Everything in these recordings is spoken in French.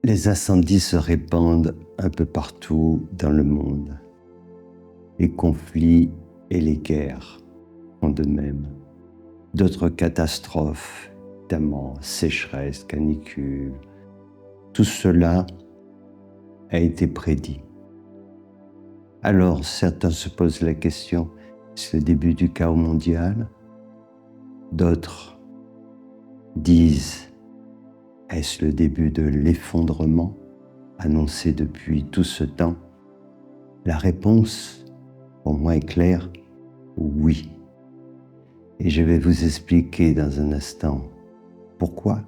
Les incendies se répandent un peu partout dans le monde. Les conflits et les guerres font de même. D'autres catastrophes, notamment sécheresse, canicule, tout cela a été prédit. Alors certains se posent la question, est-ce le début du chaos mondial? D'autres disent, est-ce le début de l'effondrement annoncé depuis tout ce temps? La réponse, pour moi, est claire, oui. Et je vais vous expliquer dans un instant pourquoi.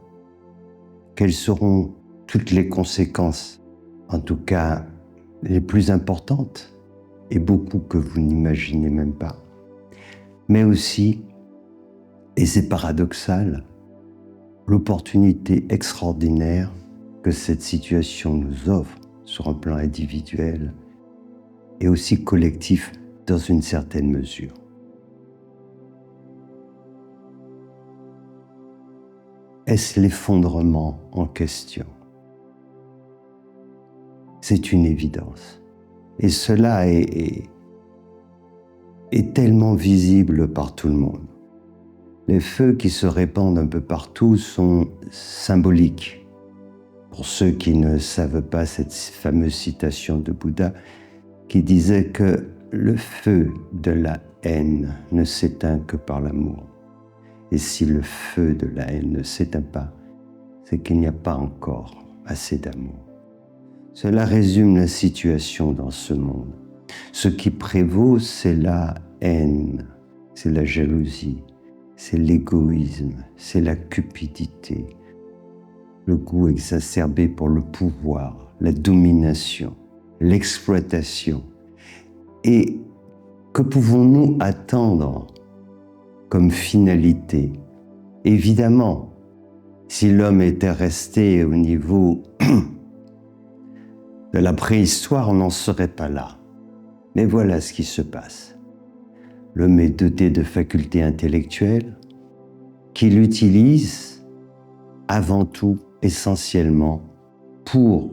Quelles seront toutes les conséquences, en tout cas les plus importantes, et beaucoup que vous n'imaginez même pas. Mais aussi, et c'est paradoxal, l'opportunité extraordinaire que cette situation nous offre sur un plan individuel et aussi collectif dans une certaine mesure. Est-ce l'effondrement en question? C'est une évidence. Et cela est tellement visible par tout le monde. Les feux qui se répandent un peu partout sont symboliques. Pour ceux qui ne savent pas cette fameuse citation de Bouddha qui disait que le feu de la haine ne s'éteint que par l'amour. Et si le feu de la haine ne s'éteint pas, c'est qu'il n'y a pas encore assez d'amour. Cela résume la situation dans ce monde. Ce qui prévaut, c'est la haine, c'est la jalousie, c'est l'égoïsme, c'est la cupidité, le goût exacerbé pour le pouvoir, la domination, l'exploitation. Et que pouvons-nous attendre comme finalité? Évidemment, si l'homme était resté au niveau de la préhistoire, on n'en serait pas là. Mais voilà ce qui se passe. L'homme est doté de facultés intellectuelles qu'il utilise avant tout, essentiellement, pour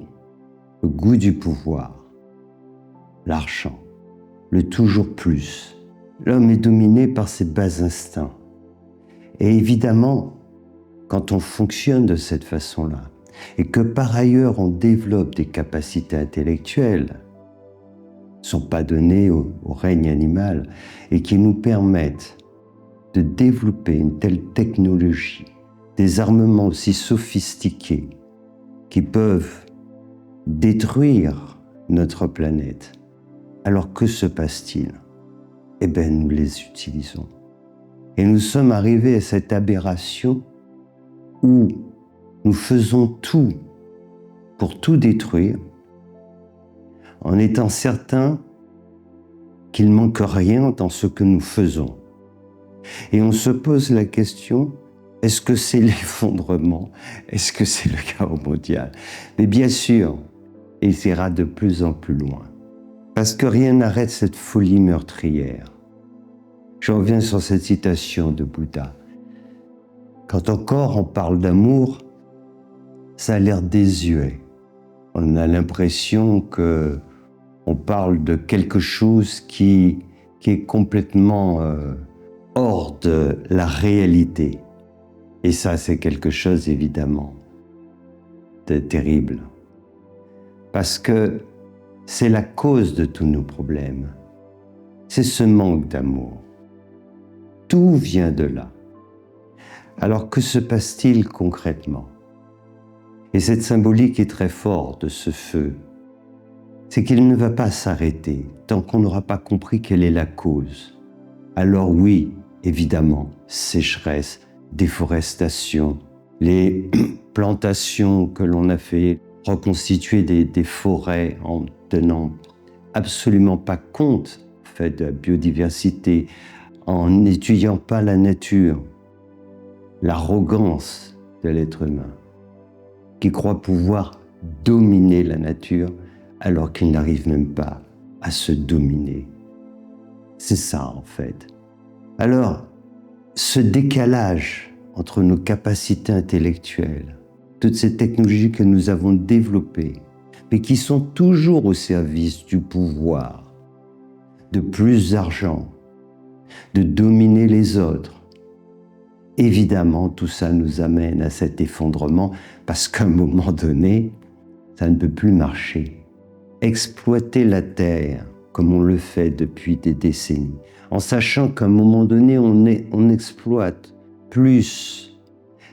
le goût du pouvoir, l'argent, le toujours plus. L'homme est dominé par ses bas instincts. Et évidemment, quand on fonctionne de cette façon-là, et que par ailleurs on développe des capacités intellectuelles, ne sont pas données au règne animal, et qui nous permettent de développer une telle technologie, des armements aussi sophistiqués qui peuvent détruire notre planète. Alors que se passe-t-il? Eh bien, nous les utilisons. Et nous sommes arrivés à cette aberration où nous faisons tout pour tout détruire, en étant certains qu'il ne manque rien dans ce que nous faisons. Et on se pose la question, est-ce que c'est l'effondrement? Est-ce que c'est le chaos mondial? Mais bien sûr, il ira de plus en plus loin. Parce que rien n'arrête cette folie meurtrière. Je reviens sur cette citation de Bouddha. Quand encore on parle d'amour, ça a l'air désuet. On a l'impression qu'on parle de quelque chose qui est complètement hors de la réalité. Et ça, c'est quelque chose, évidemment, de terrible. Parce que c'est la cause de tous nos problèmes. C'est ce manque d'amour. Tout vient de là. Alors, que se passe-t-il concrètement? Et cette symbolique est très forte de ce feu. C'est qu'il ne va pas s'arrêter tant qu'on n'aura pas compris quelle est la cause. Alors oui, évidemment, sécheresse, déforestation, les plantations que l'on a fait, reconstituer des forêts en tenant absolument pas compte en fait, de la biodiversité, en n'étudiant pas la nature, l'arrogance de l'être humain, qui croit pouvoir dominer la nature alors qu'il n'arrive même pas à se dominer. C'est ça en fait. Alors, ce décalage entre nos capacités intellectuelles toutes ces technologies que nous avons développées, mais qui sont toujours au service du pouvoir, de plus d'argent, de dominer les autres. Évidemment, tout ça nous amène à cet effondrement parce qu'à un moment donné, ça ne peut plus marcher. Exploiter la terre comme on le fait depuis des décennies, en sachant qu'à un moment donné, on exploite plus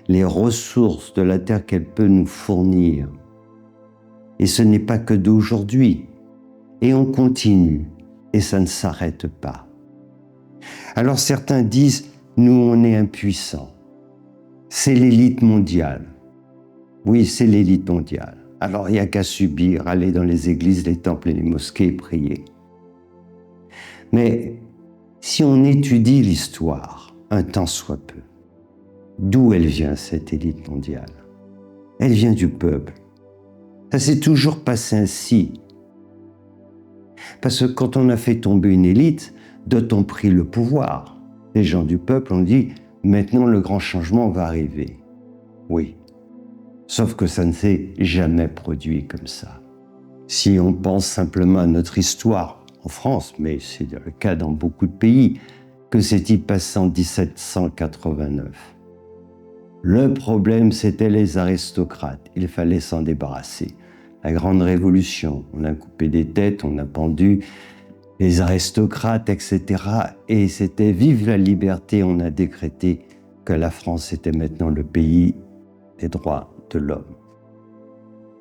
les ressources de la terre qu'elle peut nous fournir. Et ce n'est pas que d'aujourd'hui. Et on continue, et ça ne s'arrête pas. Alors certains disent, nous on est impuissants. C'est l'élite mondiale. Oui, c'est l'élite mondiale. Alors il n'y a qu'à subir, aller dans les églises, les temples et les mosquées et prier. Mais si on étudie l'histoire, un tant soit peu, d'où elle vient cette élite mondiale? Elle vient du peuple. Ça s'est toujours passé ainsi. Parce que quand on a fait tomber une élite, d'autres ont pris le pouvoir. Les gens du peuple ont dit, maintenant le grand changement va arriver. Oui, sauf que ça ne s'est jamais produit comme ça. Si on pense simplement à notre histoire, en France, mais c'est le cas dans beaucoup de pays, que s'est-il passé en 1789? Le problème, c'était les aristocrates. Il fallait s'en débarrasser. La Grande Révolution, on a coupé des têtes, on a pendu les aristocrates, etc. Et c'était vive la liberté, on a décrété que la France était maintenant le pays des droits de l'homme.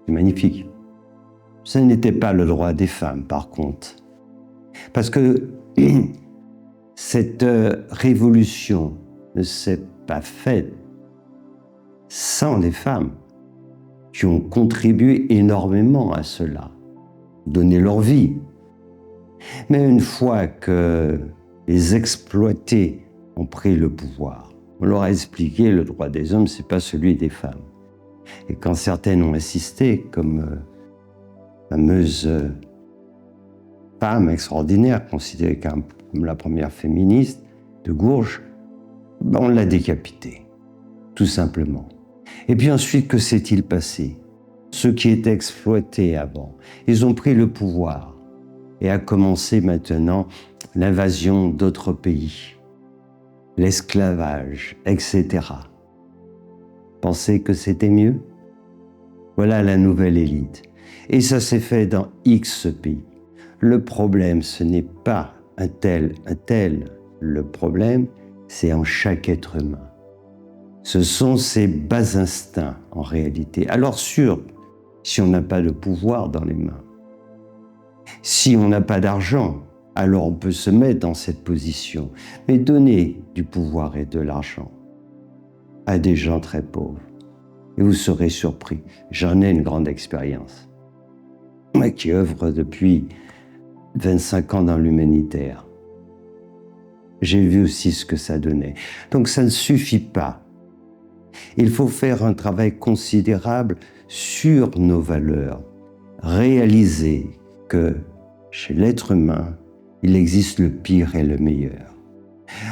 C'est magnifique. Ce n'était pas le droit des femmes, par contre. Parce que cette révolution ne s'est pas faite sans les femmes qui ont contribué énormément à cela, donné leur vie. Mais une fois que les exploités ont pris le pouvoir, on leur a expliqué le droit des hommes, c'est pas celui des femmes. Et quand certaines ont insisté, comme fameuse femme extraordinaire, considérée comme la première féministe de Gourges, ben on l'a décapitée, tout simplement. Et puis ensuite, que s'est-il passé? Ceux qui étaient exploités avant, ils ont pris le pouvoir et a commencé maintenant l'invasion d'autres pays, l'esclavage, etc. Pensez que c'était mieux? Voilà la nouvelle élite. Et ça s'est fait dans X pays. Le problème, ce n'est pas un tel. Le problème, c'est en chaque être humain. Ce sont ces bas instincts, en réalité. Alors sûr, si on n'a pas de pouvoir dans les mains, si on n'a pas d'argent, alors on peut se mettre dans cette position. Mais donner du pouvoir et de l'argent à des gens très pauvres, et vous serez surpris. J'en ai une grande expérience. Moi qui œuvre depuis 25 ans dans l'humanitaire, j'ai vu aussi ce que ça donnait. Donc ça ne suffit pas. Il faut faire un travail considérable sur nos valeurs, réaliser que chez l'être humain, il existe le pire et le meilleur.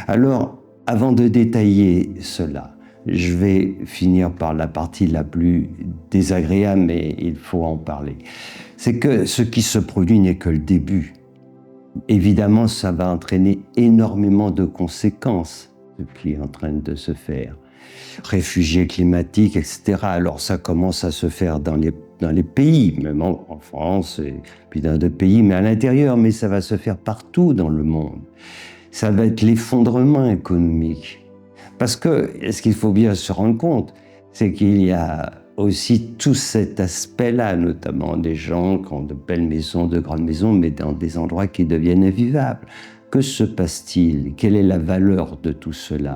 Alors, avant de détailler cela, je vais finir par la partie la plus désagréable, mais il faut en parler. C'est que ce qui se produit n'est que le début. Évidemment, ça va entraîner énormément de conséquences, ce qui est en train de se faire. Réfugiés climatiques, etc. Alors ça commence à se faire dans les pays, même en France, et puis dans d'autres pays, mais à l'intérieur, mais ça va se faire partout dans le monde. Ça va être l'effondrement économique. Parce que, ce qu'il faut bien se rendre compte, c'est qu'il y a aussi tout cet aspect-là, notamment des gens qui ont de belles maisons, de grandes maisons, mais dans des endroits qui deviennent invivables. Que se passe-t-il? Quelle est la valeur de tout cela?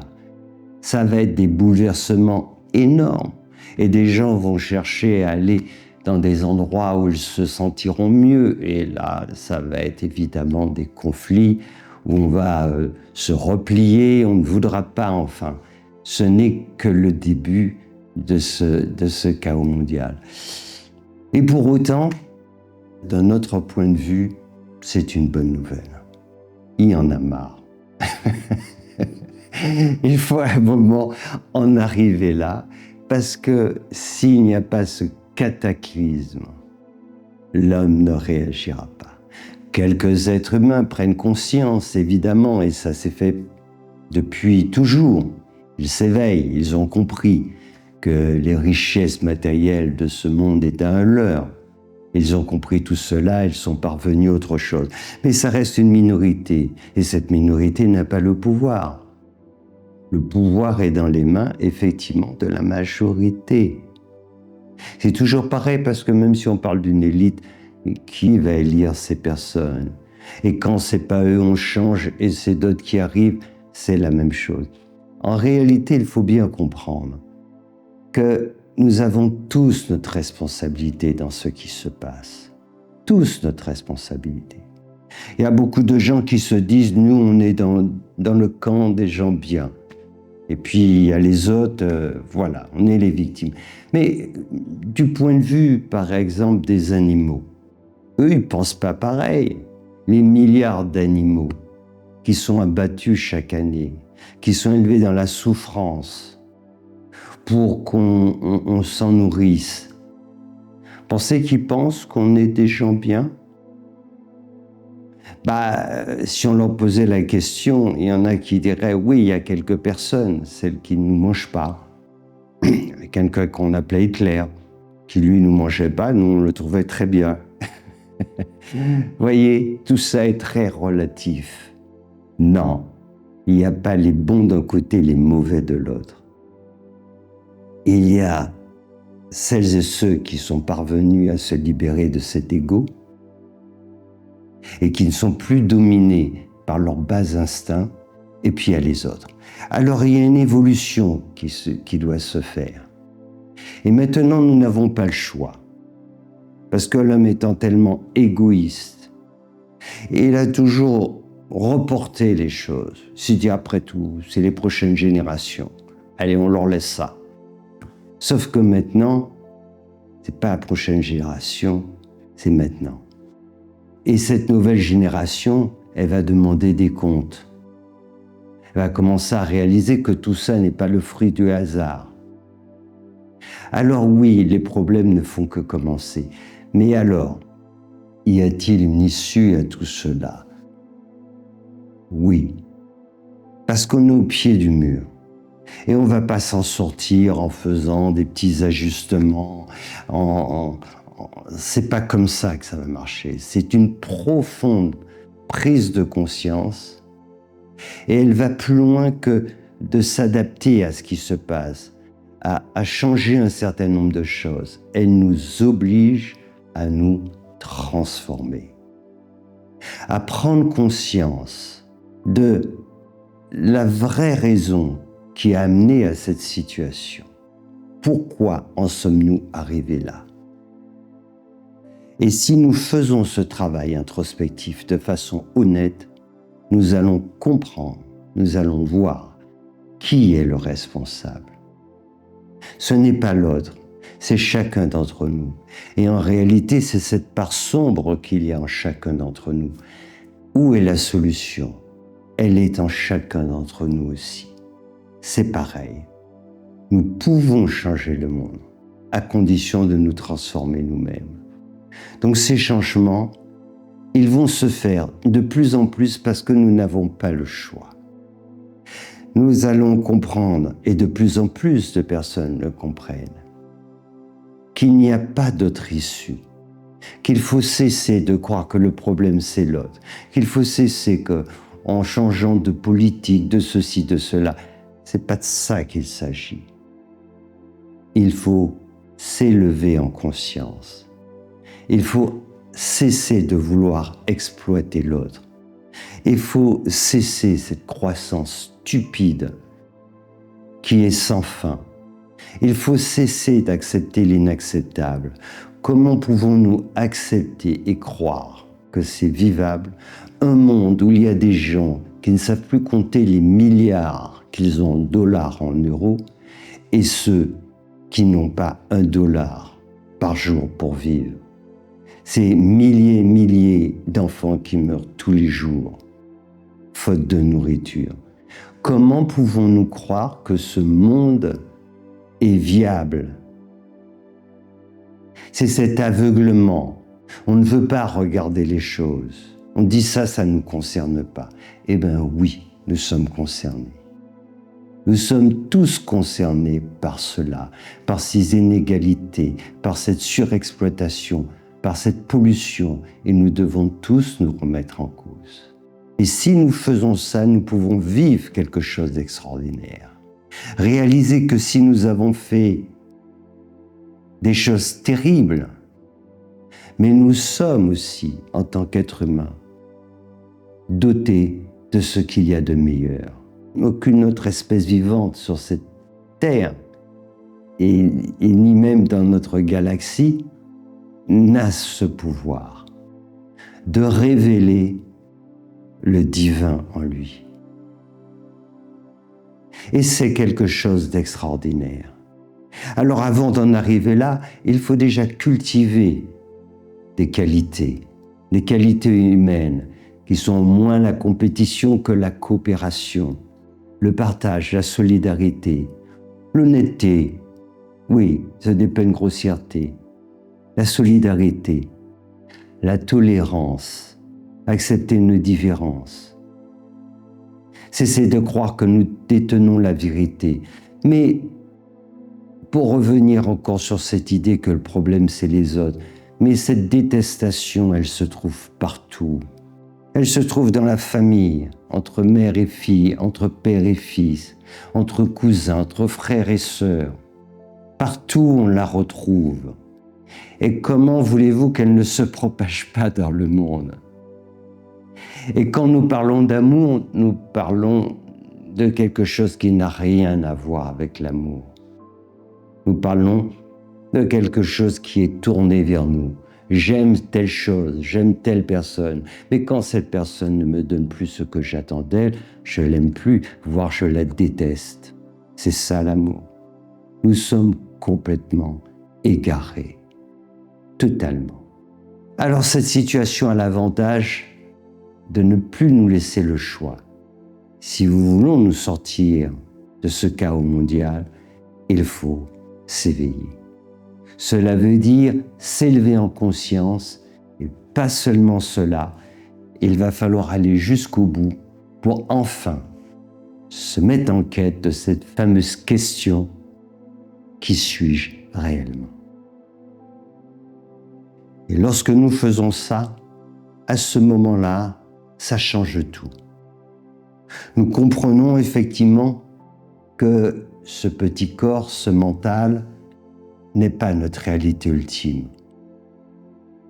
Ça va être des bouleversements énormes. Et des gens vont chercher à aller dans des endroits où ils se sentiront mieux. Et là, ça va être évidemment des conflits où on va se replier, on ne voudra pas, enfin. Ce n'est que le début de ce chaos mondial. Et pour autant, d'un autre point de vue, c'est une bonne nouvelle. Il y en a marre. Il faut à un moment en arriver là Parce que s'il n'y a pas ce cataclysme, l'homme ne réagira pas. Quelques êtres humains prennent conscience, évidemment, et ça s'est fait depuis toujours. Ils s'éveillent, ils ont compris que les richesses matérielles de ce monde étaient un leurre. Ils ont compris tout cela, ils sont parvenus à autre chose. Mais ça reste une minorité, et cette minorité n'a pas le pouvoir. Le pouvoir est dans les mains, effectivement, de la majorité. C'est toujours pareil, parce que même si on parle d'une élite, qui va élire ces personnes? Et quand c'est pas eux, on change, et c'est d'autres qui arrivent, c'est la même chose. En réalité, il faut bien comprendre que nous avons tous notre responsabilité dans ce qui se passe. Tous notre responsabilité. Il y a beaucoup de gens qui se disent, nous, on est dans le camp des gens bien. Et puis, il y a les autres, voilà, on est les victimes. Mais du point de vue, par exemple, des animaux, eux, ils ne pensent pas pareil. Les milliards d'animaux qui sont abattus chaque année, qui sont élevés dans la souffrance, pour qu'on s'en nourrisse. Pensez qu'ils pensent qu'on est des gens bien? Si on leur posait la question, il y en a qui diraient, oui, il y a quelques personnes, celles qui ne nous mangent pas. Quelqu'un qu'on appelait Hitler, qui lui ne nous mangeait pas, nous on le trouvait très bien. Voyez, tout ça est très relatif. Non, il n'y a pas les bons d'un côté, les mauvais de l'autre. Il y a celles et ceux qui sont parvenus à se libérer de cet ego et qui ne sont plus dominés par leurs bas instincts, et puis il y a les autres. Alors il y a une évolution qui doit se faire. Et maintenant, nous n'avons pas le choix. Parce que l'homme étant tellement égoïste, et il a toujours reporté les choses. Il s'est dit, après tout, c'est les prochaines générations. Allez, on leur laisse ça. Sauf que maintenant, c'est pas la prochaine génération, c'est maintenant. Et cette nouvelle génération, elle va demander des comptes. Elle va commencer à réaliser que tout ça n'est pas le fruit du hasard. Alors oui, les problèmes ne font que commencer. Mais alors, y a-t-il une issue à tout cela? Oui, parce qu'on est au pied du mur. Et on ne va pas s'en sortir en faisant des petits ajustements. C'est pas comme ça que ça va marcher. C'est une profonde prise de conscience. Et elle va plus loin que de s'adapter à ce qui se passe, à changer un certain nombre de choses. Elle nous oblige à nous transformer, à prendre conscience de la vraie raison qui a amené à cette situation. Pourquoi en sommes-nous arrivés là? Et si nous faisons ce travail introspectif de façon honnête, nous allons comprendre, nous allons voir qui est le responsable. Ce n'est pas l'autre, c'est chacun d'entre nous. Et en réalité, c'est cette part sombre qu'il y a en chacun d'entre nous. Où est la solution? Elle est en chacun d'entre nous aussi. C'est pareil. Nous pouvons changer le monde, à condition de nous transformer nous-mêmes. Donc ces changements, ils vont se faire de plus en plus parce que nous n'avons pas le choix. Nous allons comprendre, et de plus en plus de personnes le comprennent, qu'il n'y a pas d'autre issue, qu'il faut cesser de croire que le problème c'est l'autre, qu'il faut cesser que, en changeant de politique, de ceci, de cela, c'est pas de ça qu'il s'agit. Il faut s'élever en conscience. Il faut cesser de vouloir exploiter l'autre. Il faut cesser cette croissance stupide qui est sans fin. Il faut cesser d'accepter l'inacceptable. Comment pouvons-nous accepter et croire que c'est vivable un monde où il y a des gens qui ne savent plus compter les milliards qu'ils ont en dollars, en euros, et ceux qui n'ont pas $1 par jour pour vivre? Ces milliers d'enfants qui meurent tous les jours, faute de nourriture. Comment pouvons-nous croire que ce monde et viable. C'est cet aveuglement. On ne veut pas regarder les choses. On dit ça ne nous concerne pas. Eh bien oui, nous sommes concernés. Nous sommes tous concernés par cela, par ces inégalités, par cette surexploitation, par cette pollution, et nous devons tous nous remettre en cause. Et si nous faisons ça, nous pouvons vivre quelque chose d'extraordinaire. Réaliser que si nous avons fait des choses terribles, mais nous sommes aussi, en tant qu'êtres humains, dotés de ce qu'il y a de meilleur. Aucune autre espèce vivante sur cette Terre, et ni même dans notre galaxie, n'a ce pouvoir de révéler le divin en lui. Et c'est quelque chose d'extraordinaire. Alors avant d'en arriver là, il faut déjà cultiver des qualités humaines, qui sont moins la compétition que la coopération, le partage, la solidarité, l'honnêteté, oui, ce n'est pas une grossièreté, la solidarité, la tolérance, accepter nos différences. Cesser de croire que nous détenons la vérité. Mais pour revenir encore sur cette idée que le problème c'est les autres, mais cette détestation, elle se trouve partout. Elle se trouve dans la famille, entre mère et fille, entre père et fils, entre cousins, entre frères et sœurs. Partout on la retrouve. Et comment voulez-vous qu'elle ne se propage pas dans le monde? Et quand nous parlons d'amour, nous parlons de quelque chose qui n'a rien à voir avec l'amour. Nous parlons de quelque chose qui est tourné vers nous. J'aime telle chose, j'aime telle personne, mais quand cette personne ne me donne plus ce que j'attends d'elle, je l'aime plus, voire je la déteste. C'est ça l'amour. Nous sommes complètement égarés, totalement. Alors cette situation a l'avantage de ne plus nous laisser le choix. Si nous voulons nous sortir de ce chaos mondial, il faut s'éveiller. Cela veut dire s'élever en conscience, et pas seulement cela, il va falloir aller jusqu'au bout pour enfin se mettre en quête de cette fameuse question: qui suis-je réellement? Et lorsque nous faisons ça, à ce moment-là, ça change tout. Nous comprenons effectivement que ce petit corps, ce mental, n'est pas notre réalité ultime.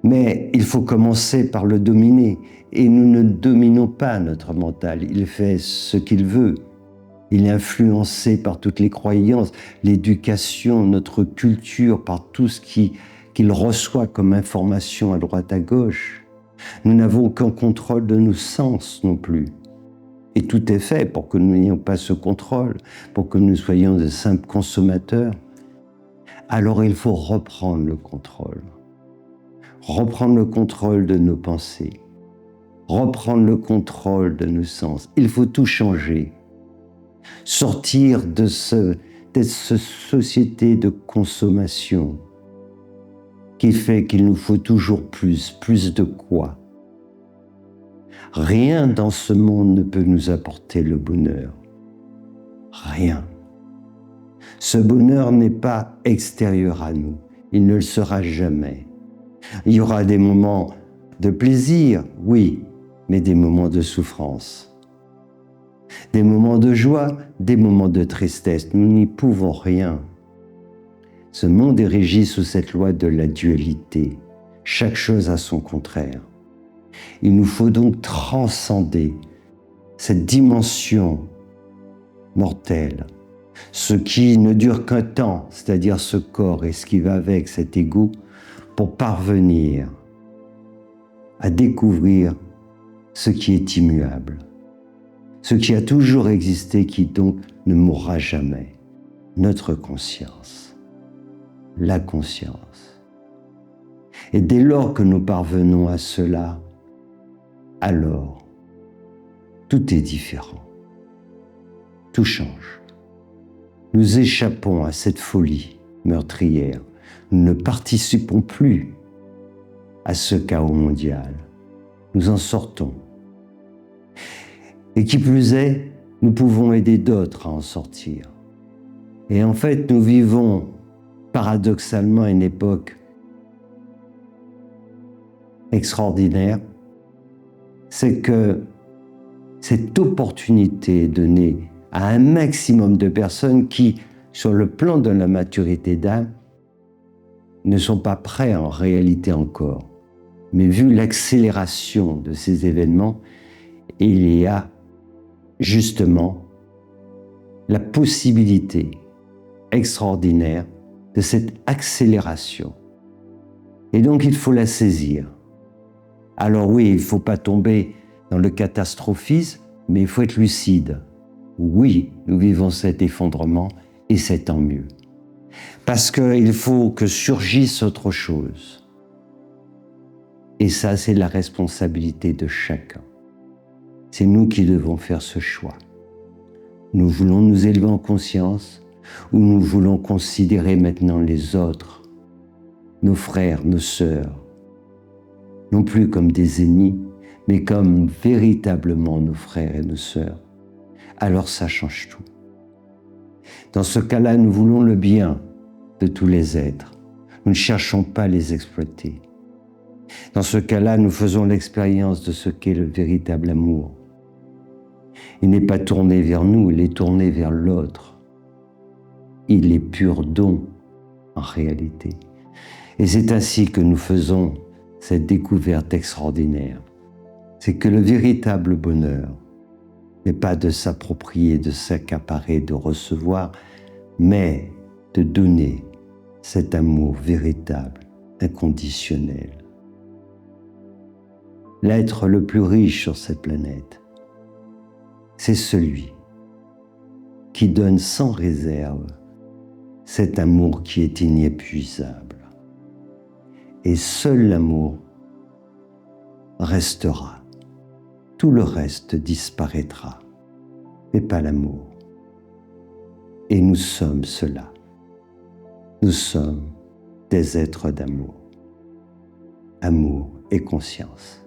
Mais il faut commencer par le dominer. Et nous ne dominons pas notre mental. Il fait ce qu'il veut. Il est influencé par toutes les croyances, l'éducation, notre culture, par tout ce qu'il reçoit comme information à droite à gauche. Nous n'avons aucun contrôle de nos sens non plus. Et tout est fait pour que nous n'ayons pas ce contrôle, pour que nous soyons de simples consommateurs. Alors il faut reprendre le contrôle. Reprendre le contrôle de nos pensées. Reprendre le contrôle de nos sens. Il faut tout changer. Sortir de cette société de consommation qui fait qu'il nous faut toujours plus de quoi? Rien dans ce monde ne peut nous apporter le bonheur. Rien. Ce bonheur n'est pas extérieur à nous. Il ne le sera jamais. Il y aura des moments de plaisir, oui, mais des moments de souffrance. Des moments de joie, des moments de tristesse. Nous n'y pouvons rien. Ce monde est régi sous cette loi de la dualité. Chaque chose a son contraire. Il nous faut donc transcender cette dimension mortelle, ce qui ne dure qu'un temps, c'est-à-dire ce corps et ce qui va avec cet ego, pour parvenir à découvrir ce qui est immuable, ce qui a toujours existé, qui donc ne mourra jamais, notre conscience, la conscience. Et dès lors que nous parvenons à cela, alors tout est différent, tout change. nous échappons à cette folie meurtrière. Nous ne participons plus à ce chaos mondial. Nous en sortons. Et qui plus est, nous pouvons aider d'autres à en sortir. Et en fait, nous vivons paradoxalement une époque extraordinaire. C'est que cette opportunité est donnée à un maximum de personnes qui, sur le plan de la maturité d'âme, ne sont pas prêts en réalité encore. Mais vu l'accélération de ces événements, il y a justement la possibilité extraordinaire de cette accélération. Et donc il faut la saisir. Alors oui, il ne faut pas tomber dans le catastrophisme, mais il faut être lucide. Oui, nous vivons cet effondrement et c'est tant mieux. Parce qu'il faut que surgisse autre chose. Et ça, c'est la responsabilité de chacun. C'est nous qui devons faire ce choix. Nous voulons nous élever en conscience ou nous voulons considérer maintenant les autres, nos frères, nos sœurs, non plus comme des ennemis, mais comme véritablement nos frères et nos sœurs. Alors ça change tout. Dans ce cas-là, nous voulons le bien de tous les êtres. Nous ne cherchons pas à les exploiter. Dans ce cas-là, nous faisons l'expérience de ce qu'est le véritable amour. Il n'est pas tourné vers nous, il est tourné vers l'autre. Il est pur don, en réalité. Et c'est ainsi que nous faisons cette découverte extraordinaire. C'est que le véritable bonheur n'est pas de s'approprier, de s'accaparer, de recevoir, mais de donner cet amour véritable, inconditionnel. L'être le plus riche sur cette planète, c'est celui qui donne sans réserve cet amour qui est inépuisable. Et seul l'amour restera. Tout le reste disparaîtra, mais pas l'amour. Et nous sommes cela. Nous sommes des êtres d'amour. Amour et conscience.